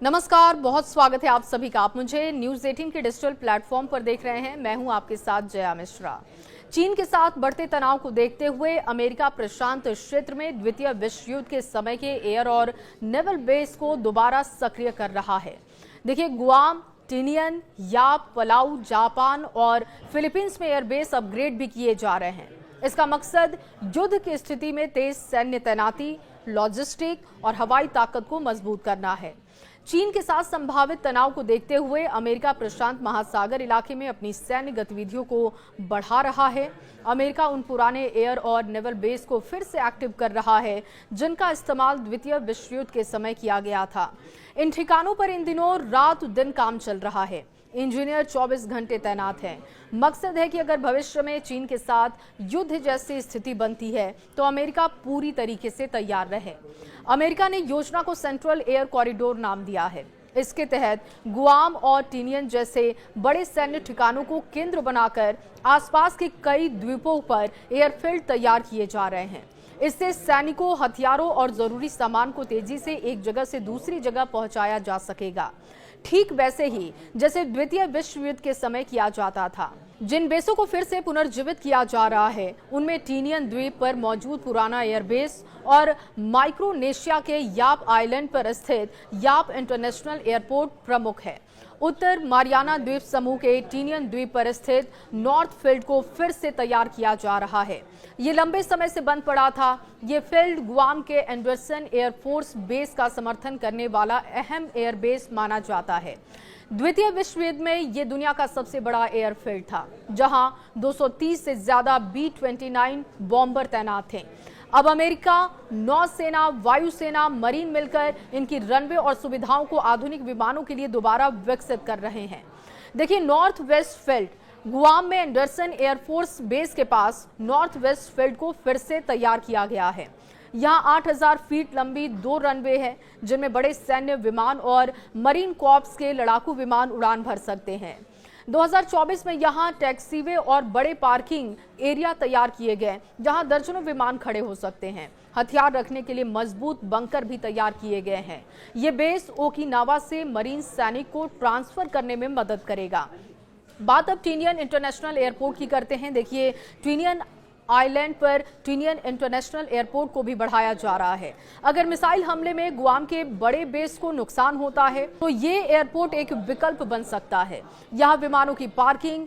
नमस्कार, बहुत स्वागत है आप सभी का। आप मुझे न्यूज़ 18 के डिजिटल प्लेटफॉर्म पर देख रहे हैं। मैं हूं आपके साथ जया मिश्रा। चीन के साथ बढ़ते तनाव को देखते हुए अमेरिका प्रशांत क्षेत्र में द्वितीय विश्व युद्ध के समय के एयर और नेवल बेस को दोबारा सक्रिय कर रहा है। देखिए, गुआम, टिनियन, याप, पलाऊ, जापान और फिलीपींस में एयरबेस अपग्रेड भी किए जा रहे हैं। इसका मकसद युद्ध की स्थिति में तेज सैन्य तैनाती, लॉजिस्टिक और हवाई ताकत को मजबूत करना है। चीन के साथ संभावित तनाव को देखते हुए अमेरिका प्रशांत महासागर इलाके में अपनी सैन्य गतिविधियों को बढ़ा रहा है। अमेरिका उन पुराने एयर और नेवल बेस को फिर से एक्टिव कर रहा है जिनका इस्तेमाल द्वितीय विश्व युद्ध के समय किया गया था। इन ठिकानों पर इन दिनों रात दिन काम चल रहा है। इंजीनियर 24 घंटे तैनात हैं। मकसद है कि अगर भविष्य में चीन के साथ युद्ध जैसी स्थिति बनती है तो अमेरिका पूरी तरीके से तैयार रहे। अमेरिका ने योजना को सेंट्रल एयर कॉरिडोर नाम दिया है। इसके तहत गुआम और टिनियन जैसे बड़े सैन्य ठिकानों को केंद्र बनाकर आसपास के कई द्वीपों पर एयरफील्ड तैयार किए जा रहे हैं। इससे सैनिकों, हथियारों और जरूरी सामान को तेजी से एक जगह से दूसरी जगह पहुंचाया जा सकेगा, ठीक वैसे ही जैसे द्वितीय विश्व युद्ध के समय किया जाता था। जिन बेसों को फिर से पुनर्जीवित किया जा रहा है उनमें टिनियन द्वीप पर मौजूद पुराना एयरबेस और माइक्रोनेशिया के याप आइलैंड पर स्थित याप इंटरनेशनल एयरपोर्ट प्रमुख है। उत्तर मारियाना द्वीप समूह के टिनियन द्वीप पर स्थित नॉर्थ फील्ड को फिर से तैयार किया जा रहा है। ये लंबे समय से बंद पड़ा था। ये फील्ड गुआम के एंडरसन एयरफोर्स बेस का समर्थन करने वाला अहम एयरबेस माना जाता है। द्वितीय विश्व युद्ध में ये दुनिया का सबसे बड़ा एयरफील्ड था, जहां 230 से ज्यादा B-29 बॉम्बर तैनात थे। अब अमेरिका, नौसेना, वायुसेना, मरीन मिलकर इनकी रनवे और सुविधाओं को आधुनिक विमानों के लिए दोबारा विकसित कर रहे हैं। देखिए, नॉर्थ वेस्ट फील्ड गुआम में एंडरसन एयरफोर्स बेस के पास नॉर्थ वेस्ट फील्ड को फिर से तैयार किया गया है। यहाँ 8000 फीट लंबी 2 रनवे है जिनमें बड़े सैन्य विमान और मरीन कॉर्प्स के लड़ाकू विमान उड़ान भर सकते हैं। 2024 में यहाँ टैक्सीवे और बड़े पार्किंग एरिया तैयार किए गए जहाँ दर्जनों विमान खड़े हो सकते हैं। हथियार रखने के लिए मजबूत बंकर भी तैयार किए गए हैं। ये बेस ओकिनावा से मरीन सैनिक को ट्रांसफर करने में मदद करेगा। बात अब टिनियन इंटरनेशनल एयरपोर्ट की करते हैं। देखिए, टिनियन आइलैंड पर टिनियन इंटरनेशनल एयरपोर्ट को भी बढ़ाया जा रहा है। अगर मिसाइल हमले में गुआम के बड़े बेस को नुकसान होता है तो ये एयरपोर्ट एक विकल्प बन सकता है। यहाँ विमानों की पार्किंग,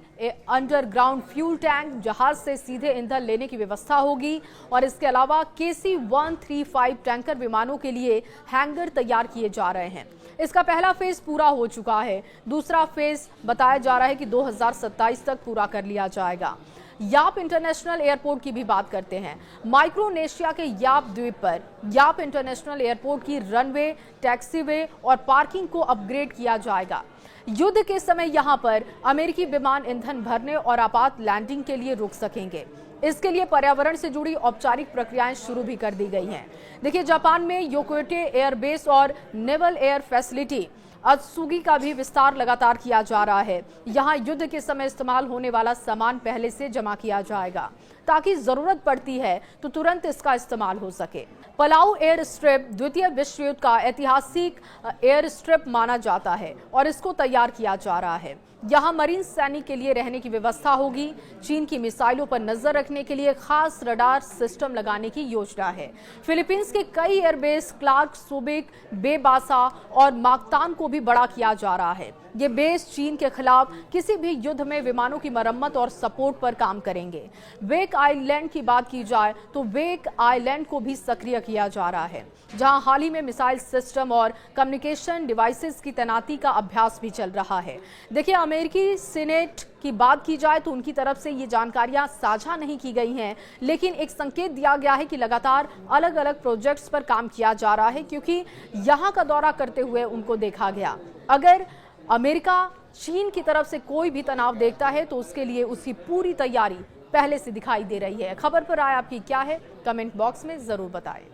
अंडरग्राउंड फ्यूल टैंक, जहाज से सीधे ईंधन लेने की व्यवस्था होगी और इसके अलावा KC-135 टैंकर विमानों के लिए हैंगर तैयार किए जा रहे हैं। इसका पहला फेज पूरा हो चुका है। दूसरा फेज बताया जा रहा है कि 2027 तक पूरा कर लिया जाएगा। याप इंटरनेशनल एयरपोर्ट की भी बात करते हैं। माइक्रोनेशिया के याप द्वीप पर याप इंटरनेशनल एयरपोर्ट की रनवे, टैक्सीवे और पार्किंग को अपग्रेड किया जाएगा। युद्ध के समय यहां पर अमेरिकी विमान ईंधन भरने और आपात लैंडिंग के लिए रुक सकेंगे। इसके लिए पर्यावरण से जुड़ी औपचारिक प्रक्रियाएं शुरू भी कर दी गई हैं। देखिए, जापान में योकोटे एयरबेस और नेवल एयर फैसिलिटी अत्सुगी का भी विस्तार लगातार किया जा रहा है। यहाँ युद्ध के समय इस्तेमाल होने वाला सामान पहले से जमा किया जाएगा ताकि जरूरत पड़ती है तो तुरंत इसका इस्तेमाल हो सके। पलाऊ एयर स्ट्रिप द्वितीय विश्व युद्ध का ऐतिहासिक एयर स्ट्रिप माना जाता है और इसको तैयार किया जा रहा है। यहाँ मरीन सैनिक के लिए रहने की व्यवस्था होगी। चीन की मिसाइलों पर नजर रखने के लिए खास रडार सिस्टम लगाने की योजना है। फिलीपींस के कई एयरबेस क्लार्क, सुबिक, बेबासा और माकतान को भी बड़ा किया जा रहा है। ये बेस चीन के खिलाफ किसी भी युद्ध में विमानों की मरम्मत और सपोर्ट पर काम करेंगे। वेक आइलैंड की बात की जाए तो वेक आइलैंड को भी सक्रिय किया जा रहा है, जहां हाल ही में मिसाइल सिस्टम और कम्युनिकेशन डिवाइसेस की तैनाती का अभ्यास भी चल रहा है। देखिए, अमेरिकी सीनेट की बात की जाए तो उनकी तरफ से ये जानकारियां साझा नहीं की गई हैं, लेकिन एक संकेत दिया गया है कि लगातार अलग अलग प्रोजेक्ट्स पर काम किया जा रहा है क्योंकि यहां का दौरा करते हुए उनको देखा गया। अगर अमेरिका चीन की तरफ से कोई भी तनाव देखता है तो उसके लिए उसकी पूरी तैयारी पहले से दिखाई दे रही है। खबर पर राय आपकी क्या है? कमेंट बॉक्स में जरूर बताएं।